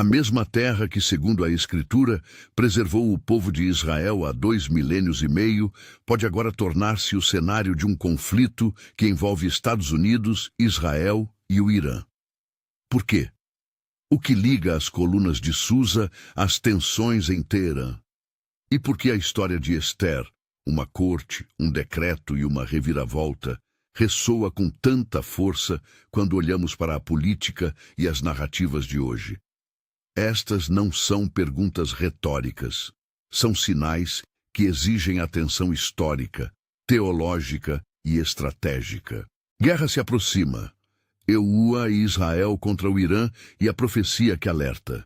A mesma terra que, segundo a Escritura, preservou o povo de Israel há 2,5 milênios, pode agora tornar-se o cenário de um conflito que envolve Estados Unidos, Israel e o Irã. Por quê? O que liga as colunas de Susa às tensões em Teherã? E por que a história de Esther, uma corte, um decreto e uma reviravolta, ressoa com tanta força quando olhamos para a política e as narrativas de hoje? Estas não são perguntas retóricas. São sinais que exigem atenção histórica, teológica e estratégica. Guerra se aproxima. EUA e Israel contra o Irã e a profecia que alerta.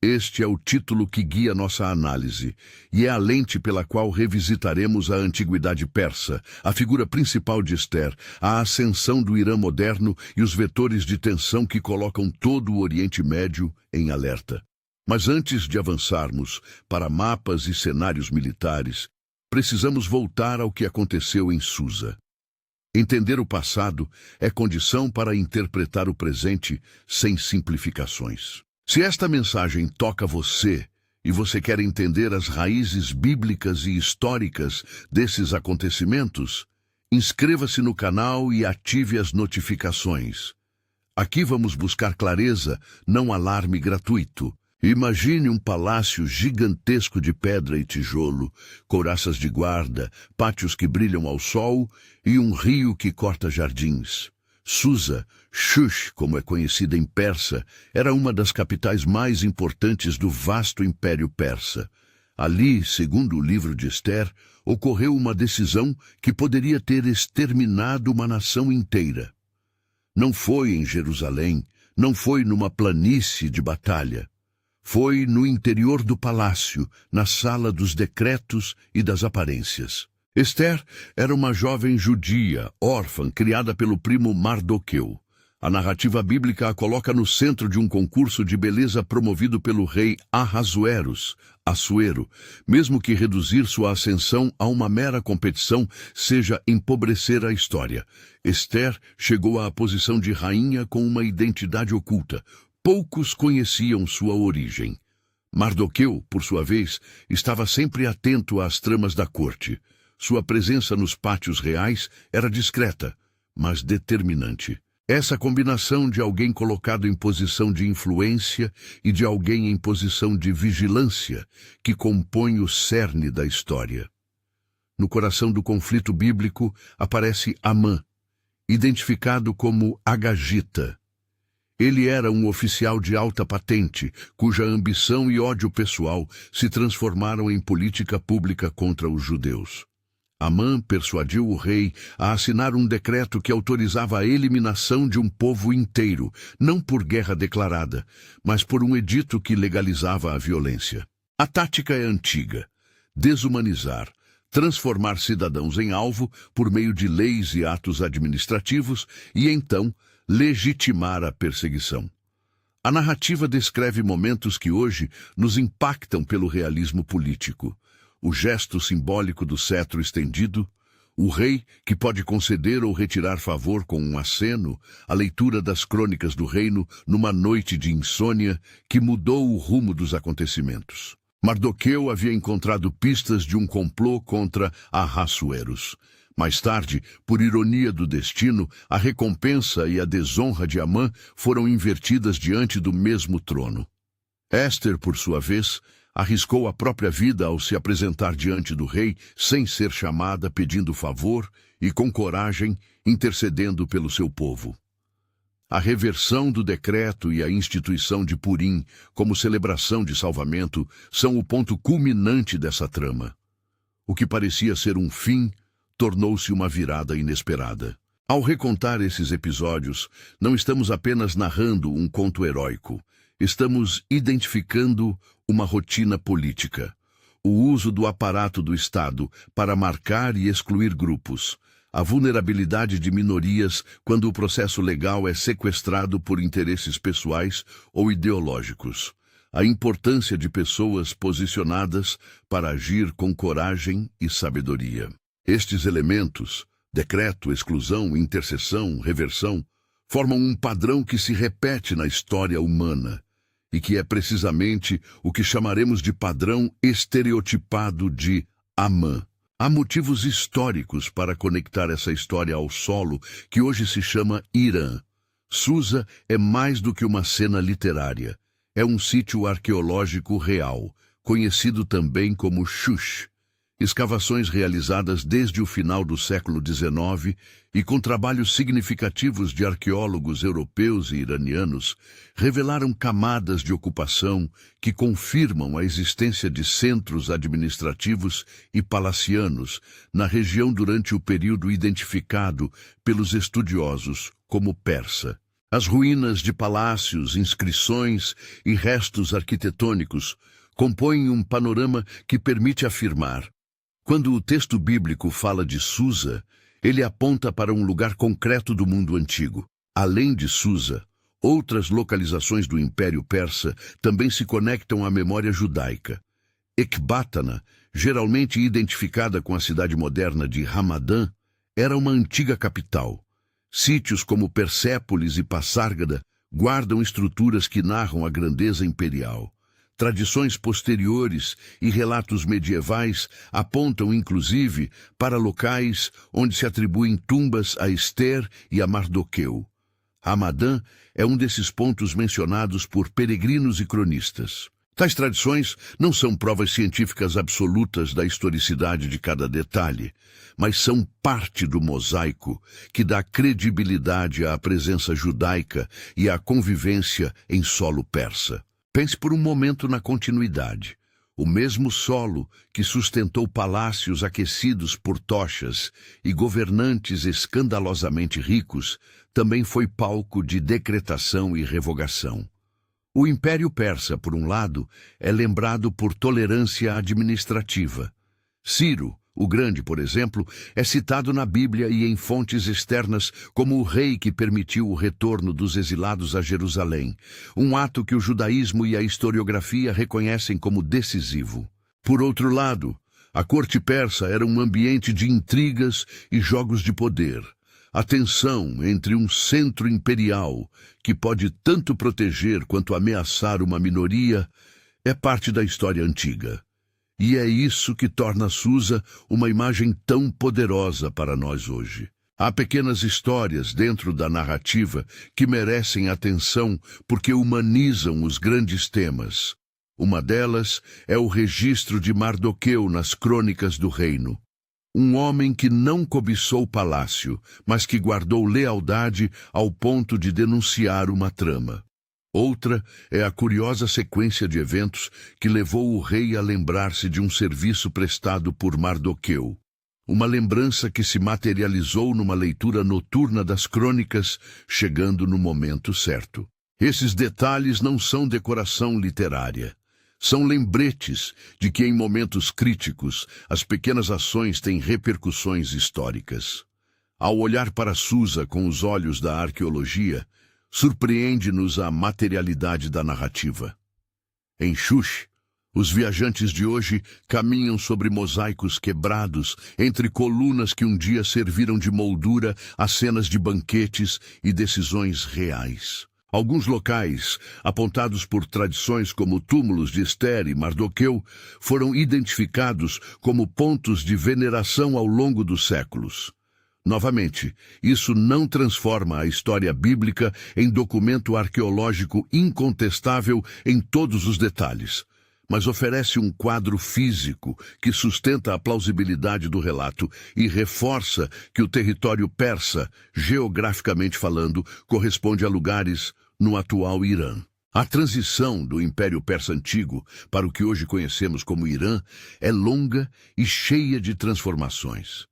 Este é o título que guia nossa análise, e é a lente pela qual revisitaremos a antiguidade persa, a figura principal de Esther, a ascensão do Irã moderno e os vetores de tensão que colocam todo o Oriente Médio em alerta. Mas antes de avançarmos para mapas e cenários militares, precisamos voltar ao que aconteceu em Susa. Entender o passado é condição para interpretar o presente sem simplificações. Se esta mensagem toca você e você quer entender as raízes bíblicas e históricas desses acontecimentos, inscreva-se no canal e ative as notificações. Aqui vamos buscar clareza, não alarme gratuito. Imagine um palácio gigantesco de pedra e tijolo, couraças de guarda, pátios que brilham ao sol e um rio que corta jardins. Susa, Xush, como é conhecida em persa, era uma das capitais mais importantes do vasto Império Persa. Ali, segundo o livro de Esther, ocorreu uma decisão que poderia ter exterminado uma nação inteira. Não foi em Jerusalém, não foi numa planície de batalha. Foi no interior do palácio, na sala dos decretos e das aparências. Esther era uma jovem judia, órfã, criada pelo primo Mardoqueu. A narrativa bíblica a coloca no centro de um concurso de beleza promovido pelo rei Ahasuerus, Assuero, mesmo que reduzir sua ascensão a uma mera competição seja empobrecer a história. Esther chegou à posição de rainha com uma identidade oculta. Poucos conheciam sua origem. Mardoqueu, por sua vez, estava sempre atento às tramas da corte. Sua presença nos pátios reais era discreta, mas determinante. Essa combinação de alguém colocado em posição de influência e de alguém em posição de vigilância que compõe o cerne da história. No coração do conflito bíblico aparece Amã, identificado como Agagita. Ele era um oficial de alta patente, cuja ambição e ódio pessoal se transformaram em política pública contra os judeus. Amã persuadiu o rei a assinar um decreto que autorizava a eliminação de um povo inteiro, não por guerra declarada, mas por um edito que legalizava a violência. A tática é antiga: desumanizar, transformar cidadãos em alvo por meio de leis e atos administrativos e, então, legitimar a perseguição. A narrativa descreve momentos que hoje nos impactam pelo realismo político. O gesto simbólico do cetro estendido, o rei que pode conceder ou retirar favor com um aceno, a leitura das crônicas do reino numa noite de insônia que mudou o rumo dos acontecimentos. Mardoqueu havia encontrado pistas de um complô contra Ahasuerus. Mais tarde, por ironia do destino, a recompensa e a desonra de Amã foram invertidas diante do mesmo trono. Esther, por sua vez, arriscou a própria vida ao se apresentar diante do rei sem ser chamada, pedindo favor e, com coragem, intercedendo pelo seu povo. A reversão do decreto e a instituição de Purim como celebração de salvamento são o ponto culminante dessa trama. O que parecia ser um fim tornou-se uma virada inesperada. Ao recontar esses episódios, não estamos apenas narrando um conto heróico. Estamos identificando uma rotina política, o uso do aparato do Estado para marcar e excluir grupos, a vulnerabilidade de minorias quando o processo legal é sequestrado por interesses pessoais ou ideológicos, a importância de pessoas posicionadas para agir com coragem e sabedoria. Estes elementos, decreto, exclusão, intercessão, reversão, formam um padrão que se repete na história humana. e que é precisamente o que chamaremos de padrão estereotipado de Amã. Há motivos históricos para conectar essa história ao solo que hoje se chama Irã. Susa é mais do que uma cena literária. É um sítio arqueológico real, conhecido também como Shush. Escavações realizadas desde o final do século XIX e com trabalhos significativos de arqueólogos europeus e iranianos revelaram camadas de ocupação que confirmam a existência de centros administrativos e palacianos na região durante o período identificado pelos estudiosos como persa. As ruínas de palácios, inscrições e restos arquitetônicos compõem um panorama que permite afirmar: quando o texto bíblico fala de Susa, ele aponta para um lugar concreto do mundo antigo. Além de Susa, outras localizações do Império Persa também se conectam à memória judaica. Ecbátana, geralmente identificada com a cidade moderna de Hamadã, era uma antiga capital. Sítios como Persépolis e Passárgada guardam estruturas que narram a grandeza imperial. Tradições posteriores e relatos medievais apontam, inclusive, para locais onde se atribuem tumbas a Ester e a Mardoqueu. Hamadã é um desses pontos mencionados por peregrinos e cronistas. Tais tradições não são provas científicas absolutas da historicidade de cada detalhe, mas são parte do mosaico que dá credibilidade à presença judaica e à convivência em solo persa. Pense por um momento na continuidade. O mesmo solo que sustentou palácios aquecidos por tochas e governantes escandalosamente ricos também foi palco de decretação e revogação. O Império Persa, por um lado, é lembrado por tolerância administrativa. Ciro, o Grande, por exemplo, é citado na Bíblia e em fontes externas como o rei que permitiu o retorno dos exilados a Jerusalém, um ato que o judaísmo e a historiografia reconhecem como decisivo. Por outro lado, a corte persa era um ambiente de intrigas e jogos de poder. A tensão entre um centro imperial, que pode tanto proteger quanto ameaçar uma minoria, é parte da história antiga. E é isso que torna Susa uma imagem tão poderosa para nós hoje. Há pequenas histórias dentro da narrativa que merecem atenção porque humanizam os grandes temas. Uma delas é o registro de Mardoqueu nas crônicas do reino. Um homem que não cobiçou o palácio, mas que guardou lealdade ao ponto de denunciar uma trama. Outra é a curiosa sequência de eventos que levou o rei a lembrar-se de um serviço prestado por Mardoqueu. Uma lembrança que se materializou numa leitura noturna das crônicas, chegando no momento certo. Esses detalhes não são decoração literária. São lembretes de que em momentos críticos as pequenas ações têm repercussões históricas. Ao olhar para Susa com os olhos da arqueologia, surpreende-nos a materialidade da narrativa. Em Shush, os viajantes de hoje caminham sobre mosaicos quebrados, entre colunas que um dia serviram de moldura a cenas de banquetes e decisões reais. Alguns locais, apontados por tradições como túmulos de Ester e Mardoqueu, foram identificados como pontos de veneração ao longo dos séculos. Novamente, isso não transforma a história bíblica em documento arqueológico incontestável em todos os detalhes, mas oferece um quadro físico que sustenta a plausibilidade do relato e reforça que o território persa, geograficamente falando, corresponde a lugares no atual Irã. A transição do Império Persa Antigo para o que hoje conhecemos como Irã é longa e cheia de transformações.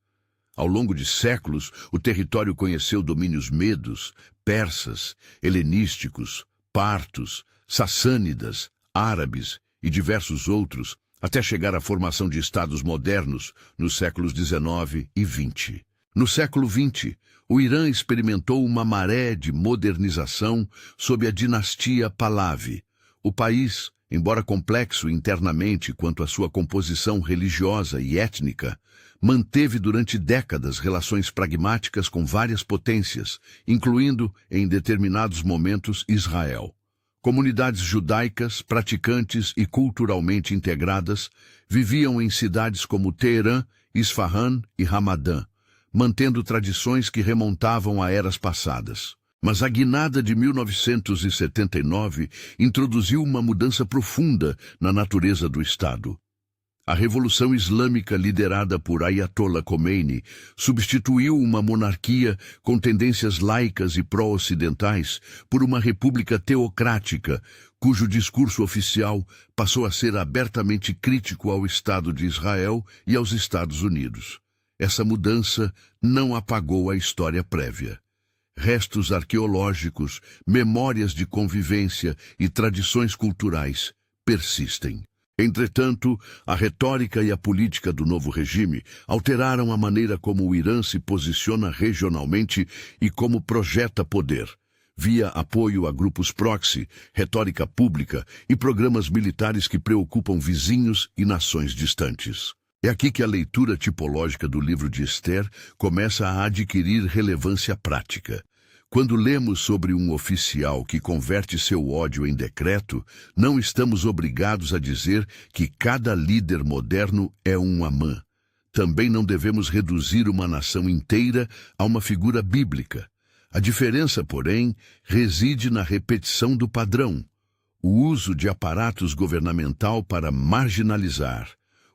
Ao longo de séculos, o território conheceu domínios medos, persas, helenísticos, partos, sassânidas, árabes e diversos outros, até chegar à formação de estados modernos nos séculos XIX e XX. No século XX, o Irã experimentou uma maré de modernização sob a dinastia Pahlavi. O país, embora complexo internamente quanto à sua composição religiosa e étnica, manteve durante décadas relações pragmáticas com várias potências, incluindo, em determinados momentos, Israel. Comunidades judaicas, praticantes e culturalmente integradas viviam em cidades como Teherã, Isfahan e Ramadã, mantendo tradições que remontavam a eras passadas. Mas a guinada de 1979 introduziu uma mudança profunda na natureza do Estado. A Revolução Islâmica liderada por Ayatollah Khomeini substituiu uma monarquia com tendências laicas e pró-ocidentais por uma república teocrática, cujo discurso oficial passou a ser abertamente crítico ao Estado de Israel e aos Estados Unidos. Essa mudança não apagou a história prévia. Restos arqueológicos, memórias de convivência e tradições culturais persistem. Entretanto, a retórica e a política do novo regime alteraram a maneira como o Irã se posiciona regionalmente e como projeta poder, via apoio a grupos proxy, retórica pública e programas militares que preocupam vizinhos e nações distantes. É aqui que a leitura tipológica do livro de Esther começa a adquirir relevância prática. Quando lemos sobre um oficial que converte seu ódio em decreto, não estamos obrigados a dizer que cada líder moderno é um Amã. Também não devemos reduzir uma nação inteira a uma figura bíblica. A diferença, porém, reside na repetição do padrão, o uso de aparatos governamental para marginalizar,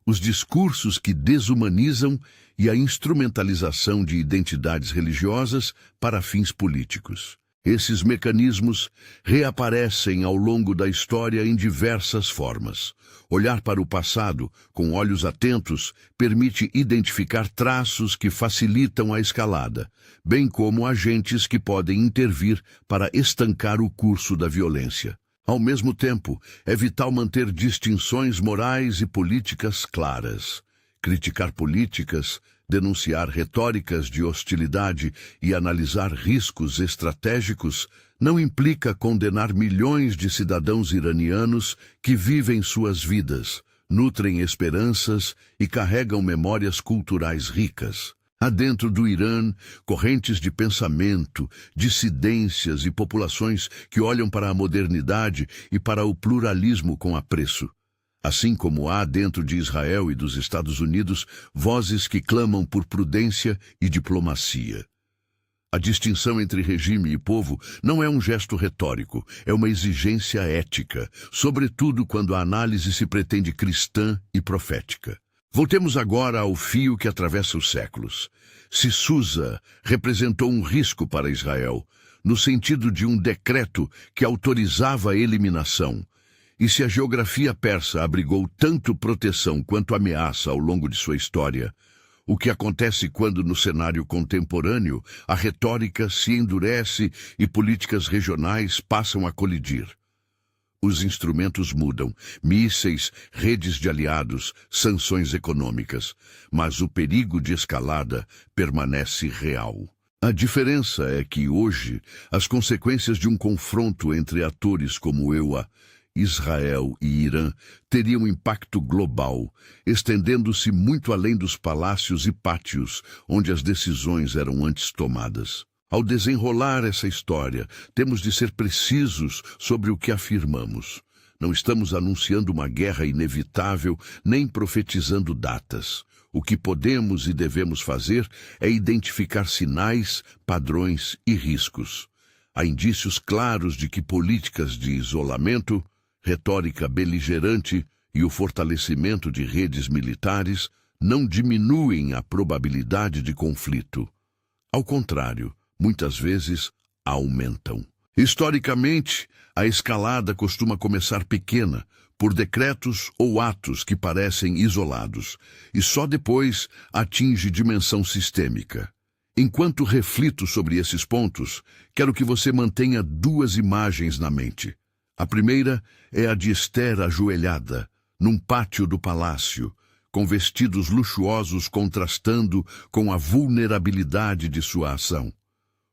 os discursos que desumanizam e a instrumentalização de identidades religiosas para fins políticos. Esses mecanismos reaparecem ao longo da história em diversas formas. Olhar para o passado com olhos atentos permite identificar traços que facilitam a escalada, bem como agentes que podem intervir para estancar o curso da violência. Ao mesmo tempo, é vital manter distinções morais e políticas claras. Criticar políticas, denunciar retóricas de hostilidade e analisar riscos estratégicos não implica condenar milhões de cidadãos iranianos que vivem suas vidas, nutrem esperanças e carregam memórias culturais ricas. Há dentro do Irã correntes de pensamento, dissidências e populações que olham para a modernidade e para o pluralismo com apreço. Assim como há dentro de Israel e dos Estados Unidos vozes que clamam por prudência e diplomacia. A distinção entre regime e povo não é um gesto retórico, é uma exigência ética, sobretudo quando a análise se pretende cristã e profética. Voltemos agora ao fio que atravessa os séculos. Se Susa representou um risco para Israel, no sentido de um decreto que autorizava a eliminação, e se a geografia persa abrigou tanto proteção quanto ameaça ao longo de sua história, o que acontece quando, no cenário contemporâneo, a retórica se endurece e políticas regionais passam a colidir? Os instrumentos mudam, mísseis, redes de aliados, sanções econômicas, mas o perigo de escalada permanece real. A diferença é que hoje as consequências de um confronto entre atores como EUA, Israel e Irã teriam impacto global, estendendo-se muito além dos palácios e pátios onde as decisões eram antes tomadas. Ao desenrolar essa história, temos de ser precisos sobre o que afirmamos. Não estamos anunciando uma guerra inevitável, nem profetizando datas. O que podemos e devemos fazer é identificar sinais, padrões e riscos. Há indícios claros de que políticas de isolamento, retórica beligerante e o fortalecimento de redes militares não diminuem a probabilidade de conflito. Ao contrário, muitas vezes aumentam. Historicamente, a escalada costuma começar pequena, por decretos ou atos que parecem isolados, e só depois atinge dimensão sistêmica. Enquanto reflito sobre esses pontos, quero que você mantenha duas imagens na mente. A primeira é a de Esther ajoelhada, num pátio do palácio, com vestidos luxuosos contrastando com a vulnerabilidade de sua ação.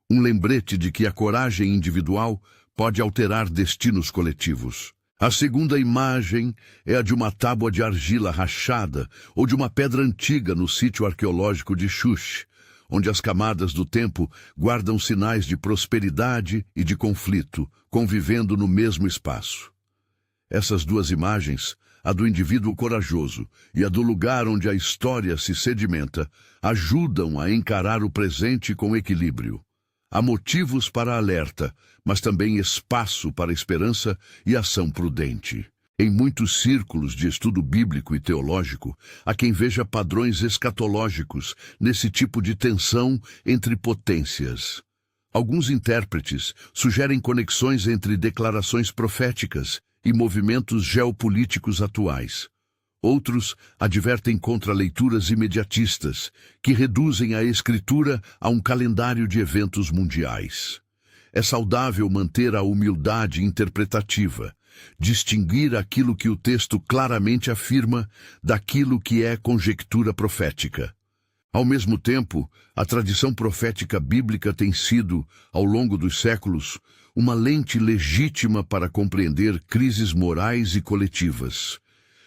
Um lembrete de que a coragem individual pode alterar destinos coletivos. A segunda imagem é a de uma tábua de argila rachada ou de uma pedra antiga no sítio arqueológico de Xush, onde as camadas do tempo guardam sinais de prosperidade e de conflito, convivendo no mesmo espaço. Essas duas imagens, a do indivíduo corajoso e a do lugar onde a história se sedimenta, ajudam a encarar o presente com equilíbrio. Há motivos para alerta, mas também espaço para esperança e ação prudente. Em muitos círculos de estudo bíblico e teológico, há quem veja padrões escatológicos nesse tipo de tensão entre potências. Alguns intérpretes sugerem conexões entre declarações proféticas e movimentos geopolíticos atuais. Outros advertem contra leituras imediatistas, que reduzem a Escritura a um calendário de eventos mundiais. É saudável manter a humildade interpretativa, distinguir aquilo que o texto claramente afirma daquilo que é conjectura profética. Ao mesmo tempo, a tradição profética bíblica tem sido, ao longo dos séculos, uma lente legítima para compreender crises morais e coletivas.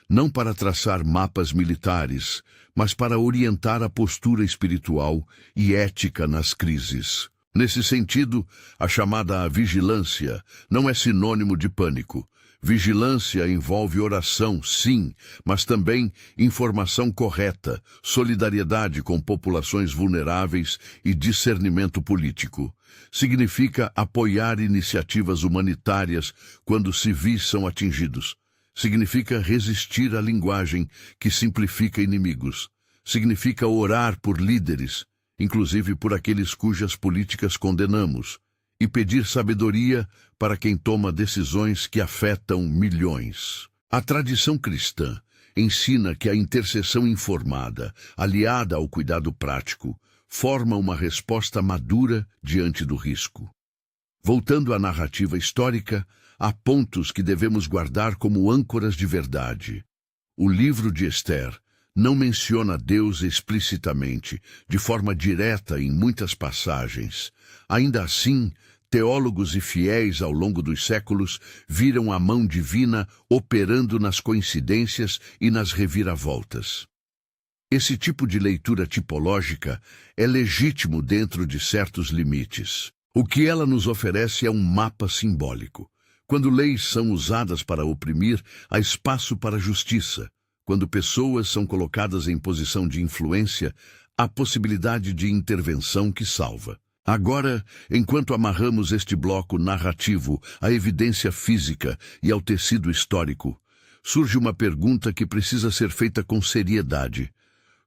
Não para traçar mapas militares, mas para orientar a postura espiritual e ética nas crises. Nesse sentido, a chamada vigilância não é sinônimo de pânico. Vigilância envolve oração, sim, mas também informação correta, solidariedade com populações vulneráveis e discernimento político. Significa apoiar iniciativas humanitárias quando civis são atingidos. Significa resistir à linguagem que simplifica inimigos. Significa orar por líderes, inclusive por aqueles cujas políticas condenamos, e pedir sabedoria para quem toma decisões que afetam milhões. A tradição cristã ensina que a intercessão informada, aliada ao cuidado prático, forma uma resposta madura diante do risco. Voltando à narrativa histórica, há pontos que devemos guardar como âncoras de verdade. O livro de Ester não menciona Deus explicitamente, de forma direta em muitas passagens. Ainda assim, teólogos e fiéis ao longo dos séculos viram a mão divina operando nas coincidências e nas reviravoltas. Esse tipo de leitura tipológica é legítimo dentro de certos limites. O que ela nos oferece é um mapa simbólico. Quando leis são usadas para oprimir, há espaço para justiça. Quando pessoas são colocadas em posição de influência, há possibilidade de intervenção que salva. Agora, enquanto amarramos este bloco narrativo à evidência física e ao tecido histórico, surge uma pergunta que precisa ser feita com seriedade.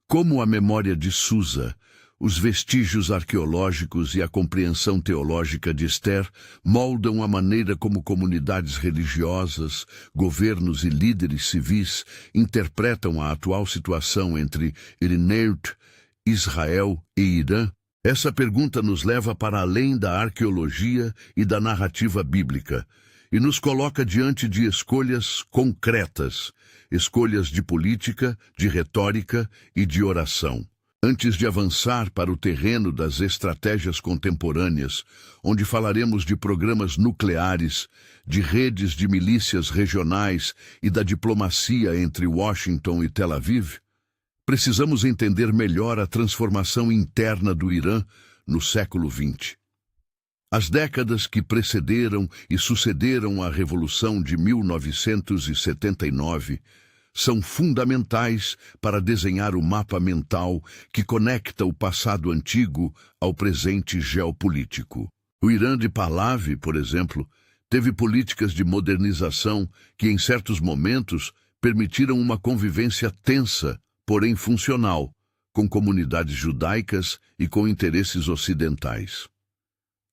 Como a memória de Susa, os vestígios arqueológicos e a compreensão teológica de Ester moldam a maneira como comunidades religiosas, governos e líderes civis interpretam a atual situação entre Ireneut, Israel e Irã? Essa pergunta nos leva para além da arqueologia e da narrativa bíblica e nos coloca diante de escolhas concretas, escolhas de política, de retórica e de oração. Antes de avançar para o terreno das estratégias contemporâneas, onde falaremos de programas nucleares, de redes de milícias regionais e da diplomacia entre Washington e Tel Aviv, precisamos entender melhor a transformação interna do Irã no século XX. As décadas que precederam e sucederam a Revolução de 1979 são fundamentais para desenhar o mapa mental que conecta o passado antigo ao presente geopolítico. O Irã de Pahlavi, por exemplo, teve políticas de modernização que, em certos momentos, permitiram uma convivência tensa, porém funcional, com comunidades judaicas e com interesses ocidentais.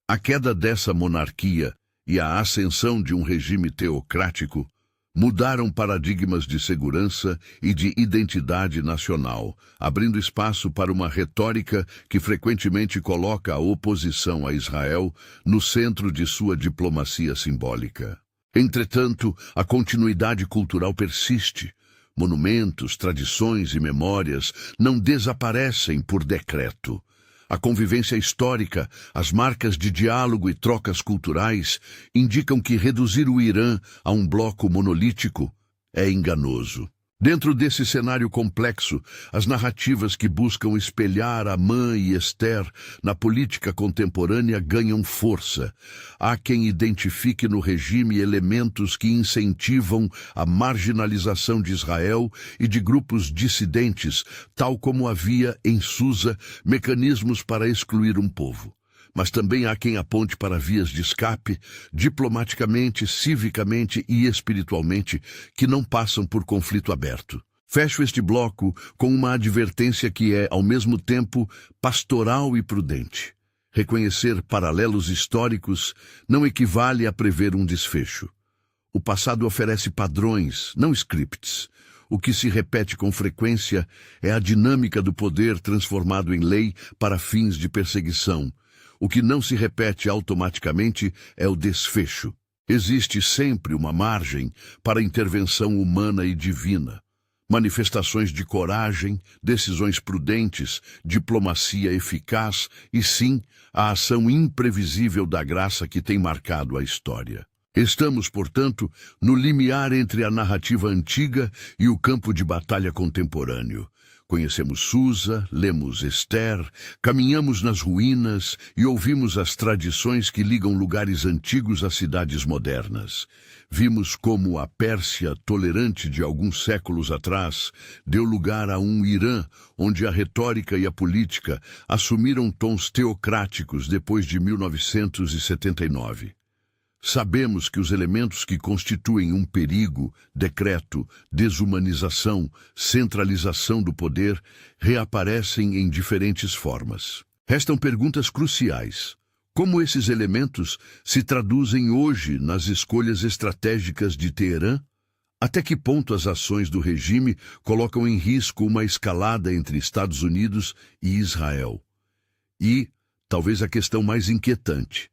A queda dessa monarquia e a ascensão de um regime teocrático mudaram paradigmas de segurança e de identidade nacional, abrindo espaço para uma retórica que frequentemente coloca a oposição a Israel no centro de sua diplomacia simbólica. Entretanto, a continuidade cultural persiste. Monumentos, tradições e memórias não desaparecem por decreto. A convivência histórica, as marcas de diálogo e trocas culturais indicam que reduzir o Irã a um bloco monolítico é enganoso. Dentro desse cenário complexo, as narrativas que buscam espelhar Amã e Ester na política contemporânea ganham força. Há quem identifique no regime elementos que incentivam a marginalização de Israel e de grupos dissidentes, tal como havia em Susa mecanismos para excluir um povo. Mas também há quem aponte para vias de escape, diplomaticamente, civicamente e espiritualmente, que não passam por conflito aberto. Fecho este bloco com uma advertência que é, ao mesmo tempo, pastoral e prudente. Reconhecer paralelos históricos não equivale a prever um desfecho. O passado oferece padrões, não scripts. O que se repete com frequência é a dinâmica do poder transformado em lei para fins de perseguição. O que não se repete automaticamente é o desfecho. Existe sempre uma margem para intervenção humana e divina. Manifestações de coragem, decisões prudentes, diplomacia eficaz e, sim, a ação imprevisível da graça que tem marcado a história. Estamos, portanto, no limiar entre a narrativa antiga e o campo de batalha contemporâneo. Conhecemos Susa, lemos Ester, caminhamos nas ruínas e ouvimos as tradições que ligam lugares antigos a cidades modernas. Vimos como a Pérsia, tolerante de alguns séculos atrás, deu lugar a um Irã, onde a retórica e a política assumiram tons teocráticos depois de 1979. Sabemos que os elementos que constituem um perigo, decreto, desumanização, centralização do poder, reaparecem em diferentes formas. Restam perguntas cruciais. Como esses elementos se traduzem hoje nas escolhas estratégicas de Teherã? Até que ponto as ações do regime colocam em risco uma escalada entre Estados Unidos e Israel? E, talvez a questão mais inquietante,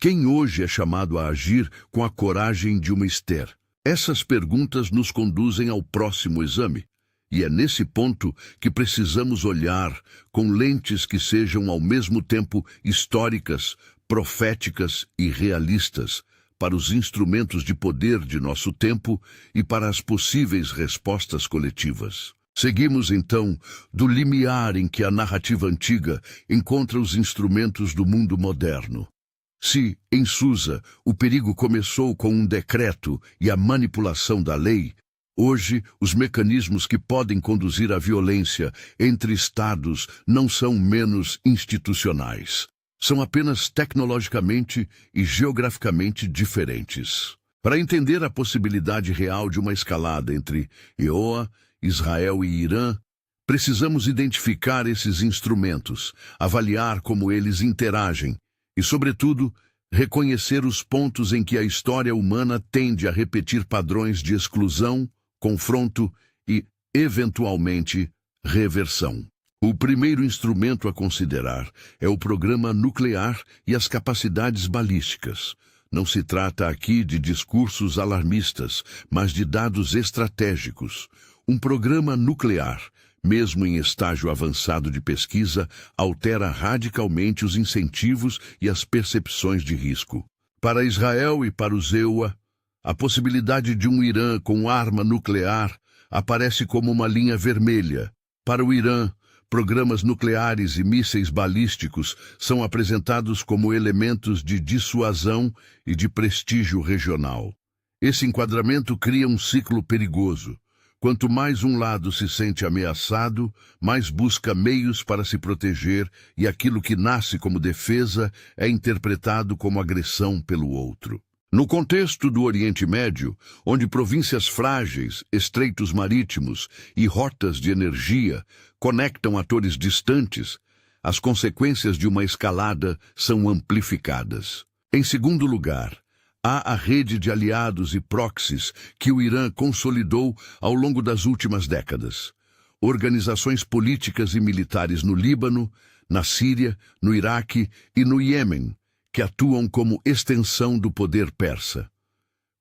quem hoje é chamado a agir com a coragem de uma Ester? Essas perguntas nos conduzem ao próximo exame, e é nesse ponto que precisamos olhar com lentes que sejam ao mesmo tempo históricas, proféticas e realistas para os instrumentos de poder de nosso tempo e para as possíveis respostas coletivas. Seguimos, então, do limiar em que a narrativa antiga encontra os instrumentos do mundo moderno. Se, em Susa, o perigo começou com um decreto e a manipulação da lei, hoje os mecanismos que podem conduzir à violência entre Estados não são menos institucionais. São apenas tecnologicamente e geograficamente diferentes. Para entender a possibilidade real de uma escalada entre EOA, Israel e Irã, precisamos identificar esses instrumentos, avaliar como eles interagem, e, sobretudo, reconhecer os pontos em que a história humana tende a repetir padrões de exclusão, confronto e, eventualmente, reversão. O primeiro instrumento a considerar é o programa nuclear e as capacidades balísticas. Não se trata aqui de discursos alarmistas, mas de dados estratégicos. Um programa nuclear, mesmo em estágio avançado de pesquisa, altera radicalmente os incentivos e as percepções de risco. Para Israel e para os EUA, a possibilidade de um Irã com arma nuclear aparece como uma linha vermelha. Para o Irã, programas nucleares e mísseis balísticos são apresentados como elementos de dissuasão e de prestígio regional. Esse enquadramento cria um ciclo perigoso. Quanto mais um lado se sente ameaçado, mais busca meios para se proteger e aquilo que nasce como defesa é interpretado como agressão pelo outro. No contexto do Oriente Médio, onde províncias frágeis, estreitos marítimos e rotas de energia conectam atores distantes, as consequências de uma escalada são amplificadas. Em segundo lugar, há a rede de aliados e proxies que o Irã consolidou ao longo das últimas décadas. Organizações políticas e militares no Líbano, na Síria, no Iraque e no Iêmen, que atuam como extensão do poder persa.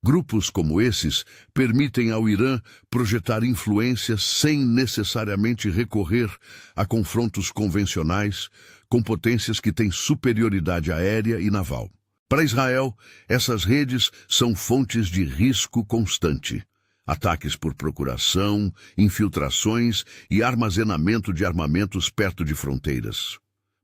Grupos como esses permitem ao Irã projetar influência sem necessariamente recorrer a confrontos convencionais com potências que têm superioridade aérea e naval. Para Israel, essas redes são fontes de risco constante. Ataques por procuração, infiltrações e armazenamento de armamentos perto de fronteiras.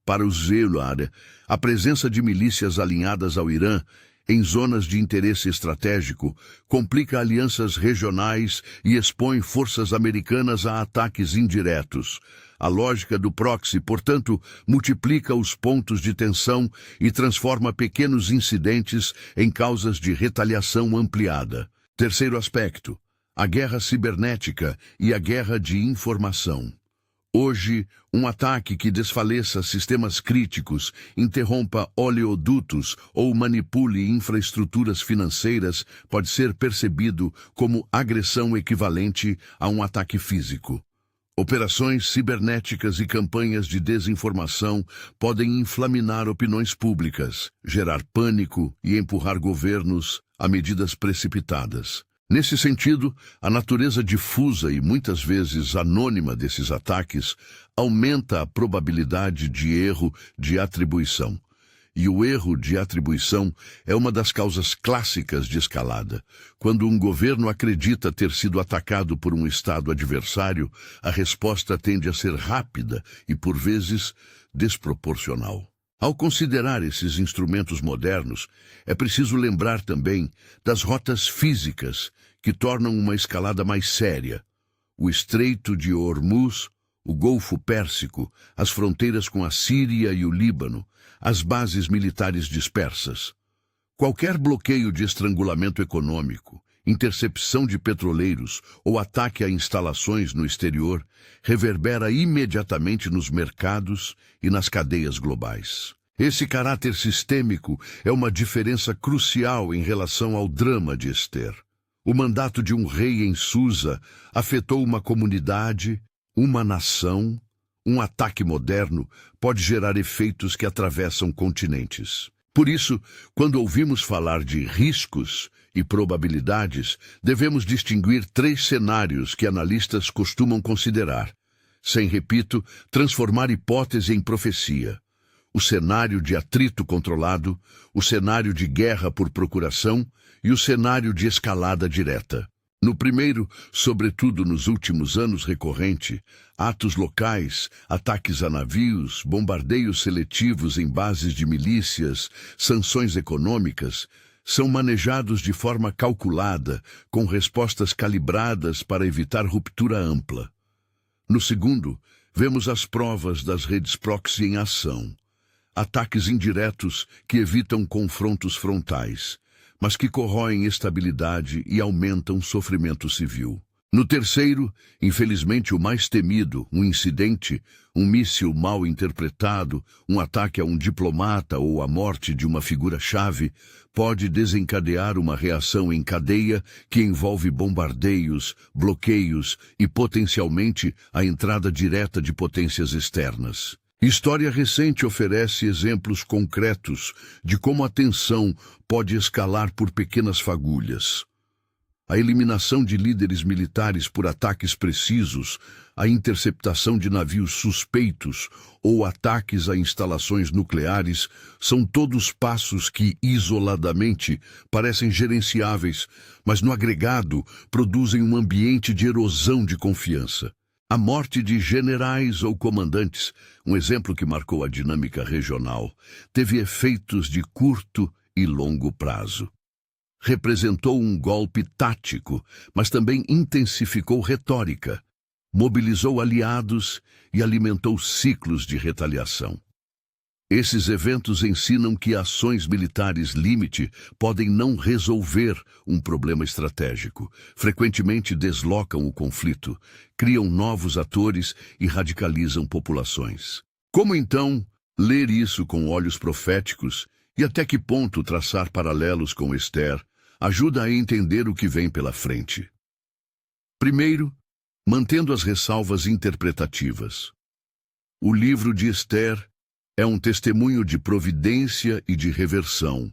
Para o Zelwar, a presença de milícias alinhadas ao Irã em zonas de interesse estratégico complica alianças regionais e expõe forças americanas a ataques indiretos. A lógica do proxy, portanto, multiplica os pontos de tensão e transforma pequenos incidentes em causas de retaliação ampliada. Terceiro aspecto: a guerra cibernética e a guerra de informação. Hoje, um ataque que desfaleça sistemas críticos, interrompa oleodutos ou manipule infraestruturas financeiras pode ser percebido como agressão equivalente a um ataque físico. Operações cibernéticas e campanhas de desinformação podem inflaminar opiniões públicas, gerar pânico e empurrar governos a medidas precipitadas. Nesse sentido, a natureza difusa e muitas vezes anônima desses ataques aumenta a probabilidade de erro de atribuição. E o erro de atribuição é uma das causas clássicas de escalada. Quando um governo acredita ter sido atacado por um Estado adversário, a resposta tende a ser rápida e, por vezes, desproporcional. Ao considerar esses instrumentos modernos, é preciso lembrar também das rotas físicas que tornam uma escalada mais séria. O Estreito de Hormuz, o Golfo Pérsico, as fronteiras com a Síria e o Líbano, as bases militares dispersas. Qualquer bloqueio de estrangulamento econômico, intercepção de petroleiros ou ataque a instalações no exterior reverbera imediatamente nos mercados e nas cadeias globais. Esse caráter sistêmico é uma diferença crucial em relação ao drama de Esther. O mandato de um rei em Susa afetou uma comunidade, uma nação. Um ataque moderno pode gerar efeitos que atravessam continentes. Por isso, quando ouvimos falar de riscos e probabilidades, devemos distinguir 3 cenários que analistas costumam considerar, sem, repito, transformar hipótese em profecia. O cenário de atrito controlado, o cenário de guerra por procuração e o cenário de escalada direta. No primeiro, sobretudo nos últimos anos recorrente, atos locais, ataques a navios, bombardeios seletivos em bases de milícias, sanções econômicas, são manejados de forma calculada, com respostas calibradas para evitar ruptura ampla. No segundo, vemos as provas das redes proxy em ação. Ataques indiretos que evitam confrontos frontais, mas que corroem estabilidade e aumentam sofrimento civil. No terceiro, infelizmente o mais temido, um incidente, um míssil mal interpretado, um ataque a um diplomata ou a morte de uma figura-chave, pode desencadear uma reação em cadeia que envolve bombardeios, bloqueios e, potencialmente, a entrada direta de potências externas. História recente oferece exemplos concretos de como a tensão pode escalar por pequenas fagulhas. A eliminação de líderes militares por ataques precisos, a interceptação de navios suspeitos ou ataques a instalações nucleares são todos passos que, isoladamente, parecem gerenciáveis, mas no agregado produzem um ambiente de erosão de confiança. A morte de generais ou comandantes, um exemplo que marcou a dinâmica regional, teve efeitos de curto e longo prazo. Representou um golpe tático, mas também intensificou retórica, mobilizou aliados e alimentou ciclos de retaliação. Esses eventos ensinam que ações militares limite podem não resolver um problema estratégico. Frequentemente deslocam o conflito, criam novos atores e radicalizam populações. Como então ler isso com olhos proféticos e até que ponto traçar paralelos com Esther ajuda a entender o que vem pela frente? Primeiro, mantendo as ressalvas interpretativas. O livro de Esther é um testemunho de providência e de reversão,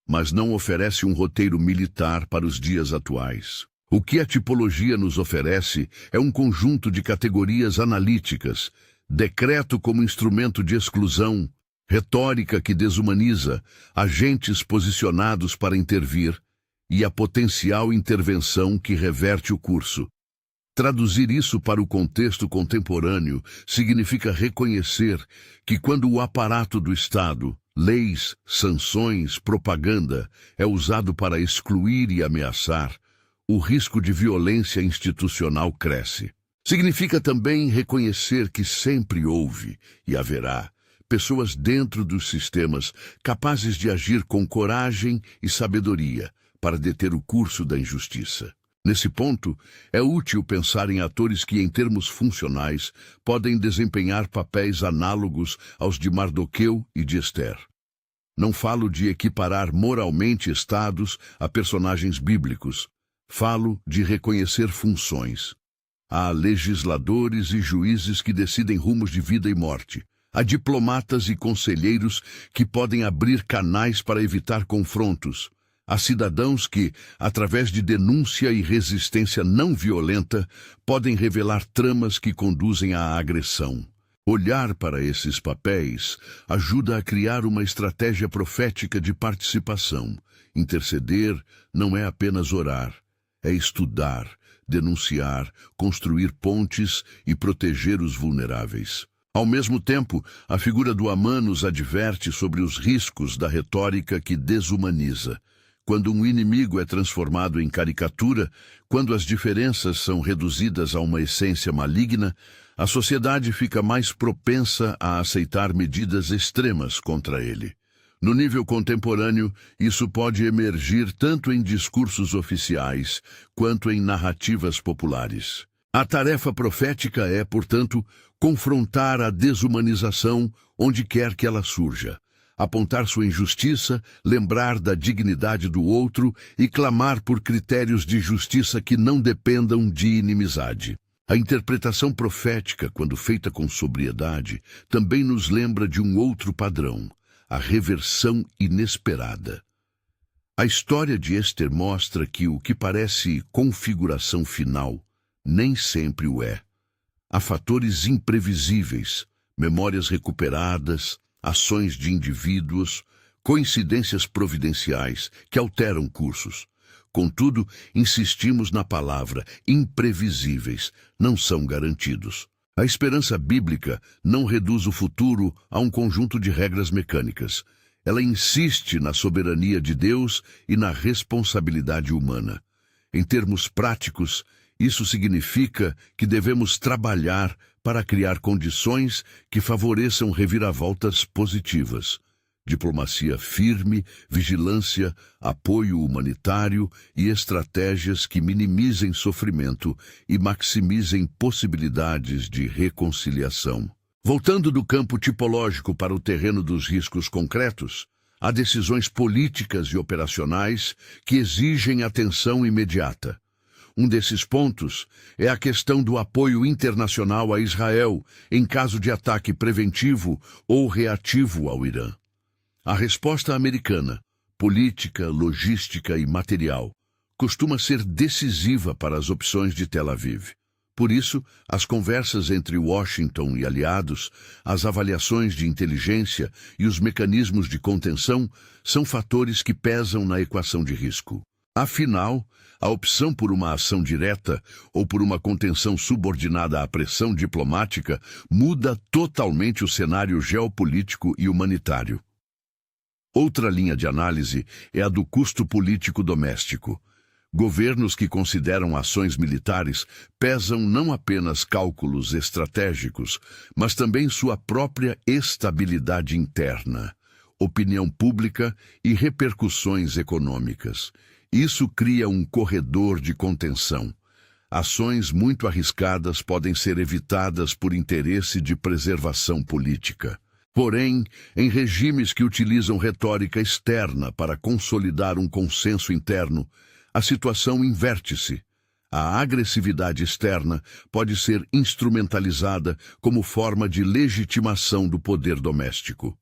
mas não oferece um roteiro militar para os dias atuais. O que a tipologia nos oferece é um conjunto de categorias analíticas, decreto como instrumento de exclusão, retórica que desumaniza, agentes posicionados para intervir, e a potencial intervenção que reverte o curso. Traduzir isso para o contexto contemporâneo significa reconhecer que quando o aparato do Estado, leis, sanções, propaganda, é usado para excluir e ameaçar, o risco de violência institucional cresce. Significa também reconhecer que sempre houve e haverá pessoas dentro dos sistemas capazes de agir com coragem e sabedoria para deter o curso da injustiça. Nesse ponto, é útil pensar em atores que, em termos funcionais, podem desempenhar papéis análogos aos de Mardoqueu e de Ester. Não falo de equiparar moralmente estados a personagens bíblicos. Falo de reconhecer funções. Há legisladores e juízes que decidem rumos de vida e morte. Há diplomatas e conselheiros que podem abrir canais para evitar confrontos. Há cidadãos que, através de denúncia e resistência não violenta, podem revelar tramas que conduzem à agressão. Olhar para esses papéis ajuda a criar uma estratégia profética de participação. Interceder não é apenas orar, é estudar, denunciar, construir pontes e proteger os vulneráveis. Ao mesmo tempo, a figura do Amã nos adverte sobre os riscos da retórica que desumaniza. Quando um inimigo é transformado em caricatura, quando as diferenças são reduzidas a uma essência maligna, a sociedade fica mais propensa a aceitar medidas extremas contra ele. No nível contemporâneo, isso pode emergir tanto em discursos oficiais quanto em narrativas populares. A tarefa profética é, portanto, confrontar a desumanização onde quer que ela surja. Apontar sua injustiça, lembrar da dignidade do outro e clamar por critérios de justiça que não dependam de inimizade. A interpretação profética, quando feita com sobriedade, também nos lembra de um outro padrão, a reversão inesperada. A história de Ester mostra que o que parece configuração final nem sempre o é. Há fatores imprevisíveis, memórias recuperadas, ações de indivíduos, coincidências providenciais que alteram cursos. Contudo, insistimos na palavra imprevisíveis, não são garantidos. A esperança bíblica não reduz o futuro a um conjunto de regras mecânicas. Ela insiste na soberania de Deus e na responsabilidade humana. Em termos práticos, isso significa que devemos trabalhar para criar condições que favoreçam reviravoltas positivas. Diplomacia firme, vigilância, apoio humanitário e estratégias que minimizem sofrimento e maximizem possibilidades de reconciliação. Voltando do campo tipológico para o terreno dos riscos concretos, há decisões políticas e operacionais que exigem atenção imediata. Um desses pontos é a questão do apoio internacional a Israel em caso de ataque preventivo ou reativo ao Irã. A resposta americana, política, logística e material, costuma ser decisiva para as opções de Tel Aviv. Por isso, as conversas entre Washington e aliados, as avaliações de inteligência e os mecanismos de contenção são fatores que pesam na equação de risco. Afinal, a opção por uma ação direta ou por uma contenção subordinada à pressão diplomática muda totalmente o cenário geopolítico e humanitário. Outra linha de análise é a do custo político doméstico. Governos que consideram ações militares pesam não apenas cálculos estratégicos, mas também sua própria estabilidade interna, opinião pública e repercussões econômicas. Isso cria um corredor de contenção. Ações muito arriscadas podem ser evitadas por interesse de preservação política. Porém, em regimes que utilizam retórica externa para consolidar um consenso interno, a situação inverte-se. A agressividade externa pode ser instrumentalizada como forma de legitimação do poder doméstico.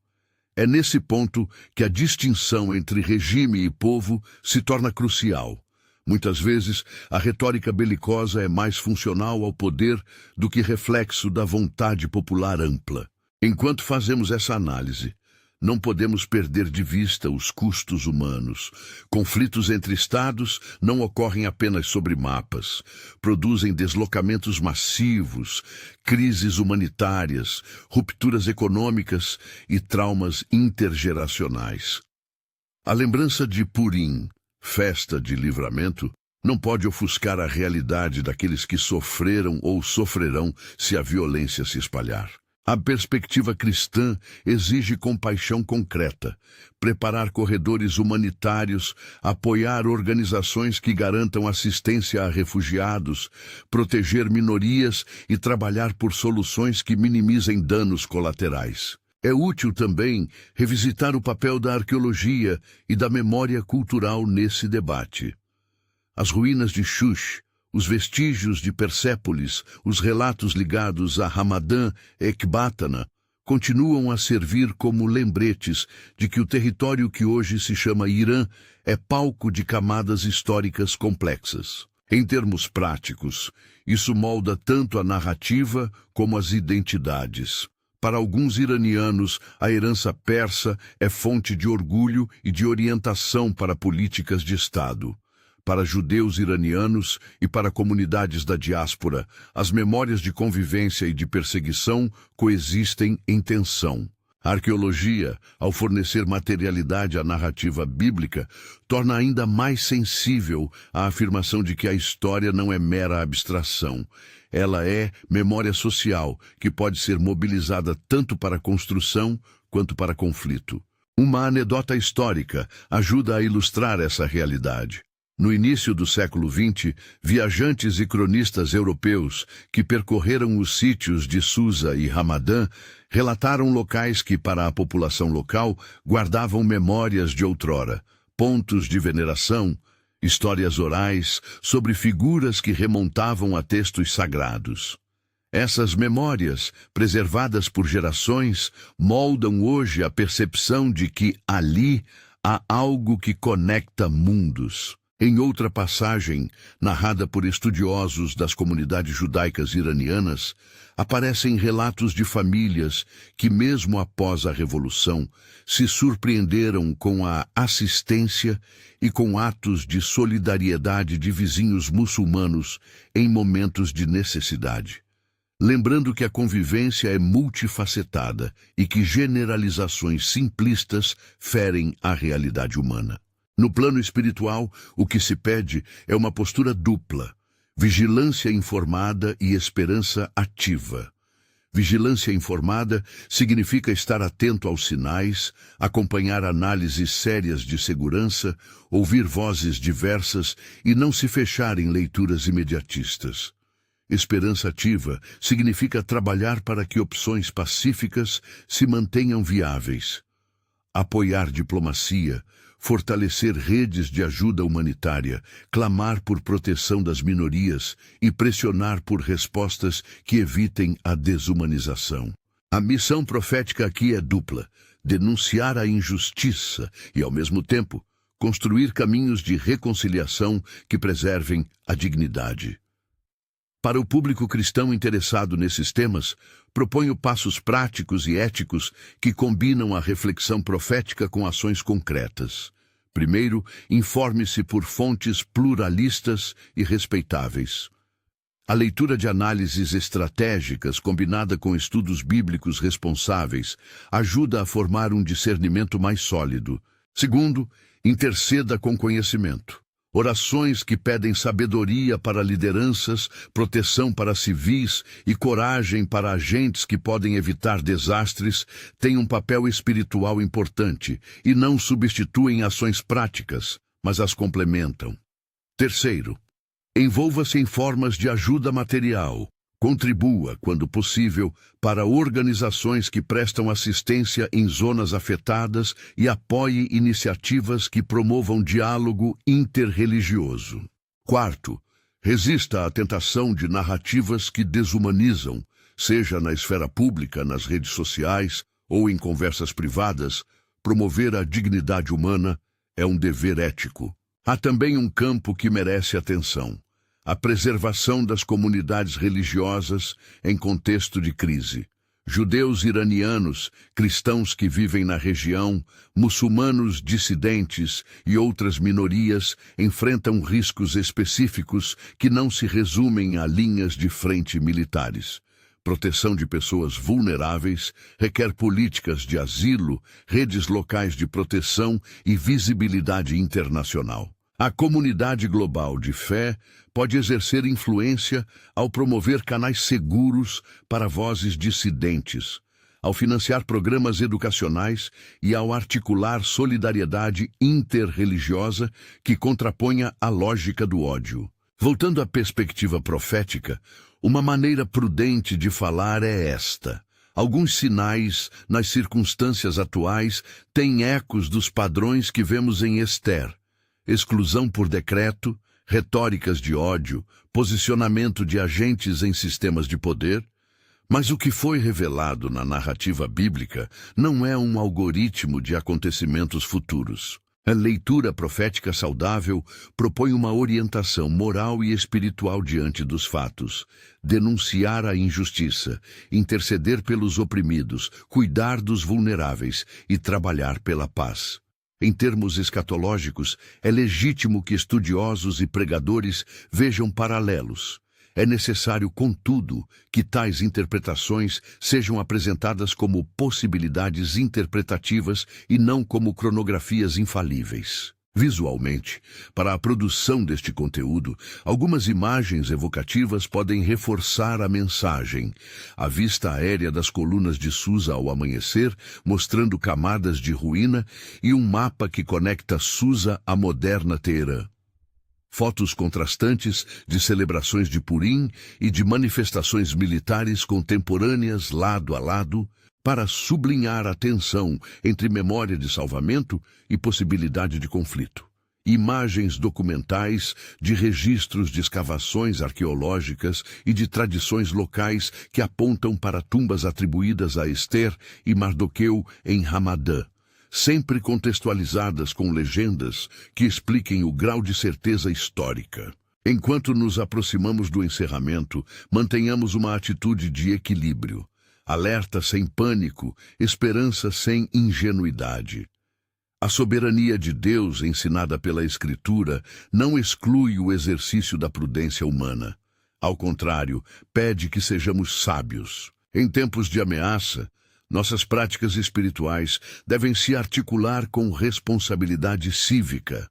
É nesse ponto que a distinção entre regime e povo se torna crucial. Muitas vezes, a retórica belicosa é mais funcional ao poder do que reflexo da vontade popular ampla. Enquanto fazemos essa análise, não podemos perder de vista os custos humanos. Conflitos entre estados não ocorrem apenas sobre mapas. Produzem deslocamentos massivos, crises humanitárias, rupturas econômicas e traumas intergeracionais. A lembrança de Purim, festa de livramento, não pode ofuscar a realidade daqueles que sofreram ou sofrerão se a violência se espalhar. A perspectiva cristã exige compaixão concreta, preparar corredores humanitários, apoiar organizações que garantam assistência a refugiados, proteger minorias e trabalhar por soluções que minimizem danos colaterais. É útil também revisitar o papel da arqueologia e da memória cultural nesse debate. As ruínas de Xuxa, os vestígios de Persépolis, os relatos ligados a Ramadã e Ecbatana, continuam a servir como lembretes de que o território que hoje se chama Irã é palco de camadas históricas complexas. Em termos práticos, isso molda tanto a narrativa como as identidades. Para alguns iranianos, a herança persa é fonte de orgulho e de orientação para políticas de Estado. Para judeus iranianos e para comunidades da diáspora, as memórias de convivência e de perseguição coexistem em tensão. A arqueologia, ao fornecer materialidade à narrativa bíblica, torna ainda mais sensível a afirmação de que a história não é mera abstração. Ela é memória social, que pode ser mobilizada tanto para construção quanto para conflito. Uma anedota histórica ajuda a ilustrar essa realidade. No início do século XX, viajantes e cronistas europeus que percorreram os sítios de Susa e Ramadã relataram locais que, para a população local, guardavam memórias de outrora, pontos de veneração, histórias orais sobre figuras que remontavam a textos sagrados. Essas memórias, preservadas por gerações, moldam hoje a percepção de que ali há algo que conecta mundos. Em outra passagem, narrada por estudiosos das comunidades judaicas iranianas, aparecem relatos de famílias que, mesmo após a Revolução, se surpreenderam com a assistência e com atos de solidariedade de vizinhos muçulmanos em momentos de necessidade. Lembrando que a convivência é multifacetada e que generalizações simplistas ferem a realidade humana. No plano espiritual, o que se pede é uma postura dupla: vigilância informada e esperança ativa. Vigilância informada significa estar atento aos sinais, acompanhar análises sérias de segurança, ouvir vozes diversas e não se fechar em leituras imediatistas. Esperança ativa significa trabalhar para que opções pacíficas se mantenham viáveis. Apoiar diplomacia, fortalecer redes de ajuda humanitária, clamar por proteção das minorias e pressionar por respostas que evitem a desumanização. A missão profética aqui é dupla: denunciar a injustiça e, ao mesmo tempo, construir caminhos de reconciliação que preservem a dignidade. Para o público cristão interessado nesses temas, proponho passos práticos e éticos que combinam a reflexão profética com ações concretas. Primeiro, informe-se por fontes pluralistas e respeitáveis. A leitura de análises estratégicas, combinada com estudos bíblicos responsáveis, ajuda a formar um discernimento mais sólido. Segundo, interceda com conhecimento. Orações que pedem sabedoria para lideranças, proteção para civis e coragem para agentes que podem evitar desastres têm um papel espiritual importante e não substituem ações práticas, mas as complementam. Terceiro, envolva-se em formas de ajuda material. Contribua, quando possível, para organizações que prestam assistência em zonas afetadas e apoie iniciativas que promovam diálogo interreligioso. Quarto, resista à tentação de narrativas que desumanizam, seja na esfera pública, nas redes sociais ou em conversas privadas. Promover a dignidade humana é um dever ético. Há também um campo que merece atenção: a preservação das comunidades religiosas em contexto de crise. Judeus iranianos, cristãos que vivem na região, muçulmanos dissidentes e outras minorias enfrentam riscos específicos que não se resumem a linhas de frente militares. Proteção de pessoas vulneráveis requer políticas de asilo, redes locais de proteção e visibilidade internacional. A comunidade global de fé pode exercer influência ao promover canais seguros para vozes dissidentes, ao financiar programas educacionais e ao articular solidariedade interreligiosa que contraponha a lógica do ódio. Voltando à perspectiva profética, uma maneira prudente de falar é esta. Alguns sinais, nas circunstâncias atuais, têm ecos dos padrões que vemos em Ester. Exclusão por decreto, retóricas de ódio, posicionamento de agentes em sistemas de poder. Mas o que foi revelado na narrativa bíblica não é um algoritmo de acontecimentos futuros. A leitura profética saudável propõe uma orientação moral e espiritual diante dos fatos, denunciar a injustiça, interceder pelos oprimidos, cuidar dos vulneráveis e trabalhar pela paz. Em termos escatológicos, é legítimo que estudiosos e pregadores vejam paralelos. É necessário, contudo, que tais interpretações sejam apresentadas como possibilidades interpretativas e não como cronografias infalíveis. Visualmente, para a produção deste conteúdo, algumas imagens evocativas podem reforçar a mensagem. A vista aérea das colunas de Susa ao amanhecer, mostrando camadas de ruína, e um mapa que conecta Susa à moderna Teherã. Fotos contrastantes de celebrações de Purim e de manifestações militares contemporâneas lado a lado, para sublinhar a tensão entre memória de salvamento e possibilidade de conflito. Imagens documentais de registros de escavações arqueológicas e de tradições locais que apontam para tumbas atribuídas a Ester e Mardoqueu em Ramadã, sempre contextualizadas com legendas que expliquem o grau de certeza histórica. Enquanto nos aproximamos do encerramento, mantenhamos uma atitude de equilíbrio. Alerta sem pânico, esperança sem ingenuidade. A soberania de Deus, ensinada pela Escritura, não exclui o exercício da prudência humana. Ao contrário, pede que sejamos sábios. Em tempos de ameaça, nossas práticas espirituais devem se articular com responsabilidade cívica,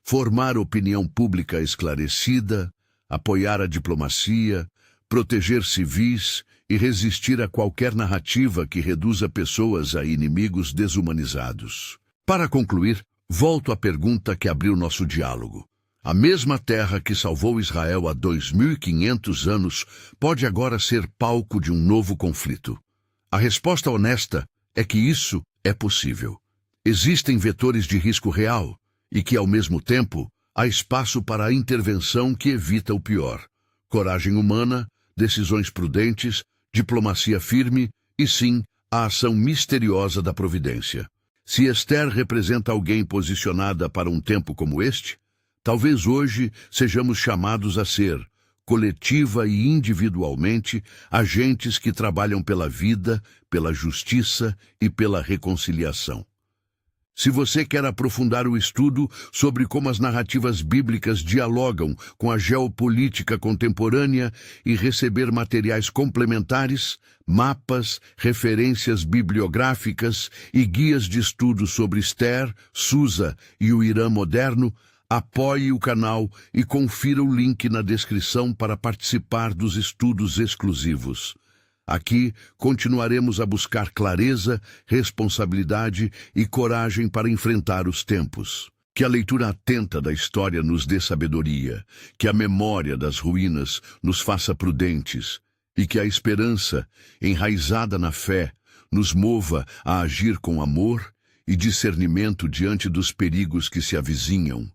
formar opinião pública esclarecida, apoiar a diplomacia, proteger civis e resistir a qualquer narrativa que reduza pessoas a inimigos desumanizados. Para concluir, volto à pergunta que abriu nosso diálogo. A mesma terra que salvou Israel há 2.500 anos pode agora ser palco de um novo conflito. A resposta honesta é que isso é possível. Existem vetores de risco real e que, ao mesmo tempo, há espaço para a intervenção que evita o pior. Coragem humana, decisões prudentes, diplomacia firme e, sim, a ação misteriosa da providência. Se Ester representa alguém posicionada para um tempo como este, talvez hoje sejamos chamados a ser, coletiva e individualmente, agentes que trabalham pela vida, pela justiça e pela reconciliação. Se você quer aprofundar o estudo sobre como as narrativas bíblicas dialogam com a geopolítica contemporânea e receber materiais complementares, mapas, referências bibliográficas e guias de estudo sobre Ester, Susa e o Irã moderno, apoie o canal e confira o link na descrição para participar dos estudos exclusivos. Aqui, continuaremos a buscar clareza, responsabilidade e coragem para enfrentar os tempos. Que a leitura atenta da história nos dê sabedoria, que a memória das ruínas nos faça prudentes e que a esperança, enraizada na fé, nos mova a agir com amor e discernimento diante dos perigos que se avizinham.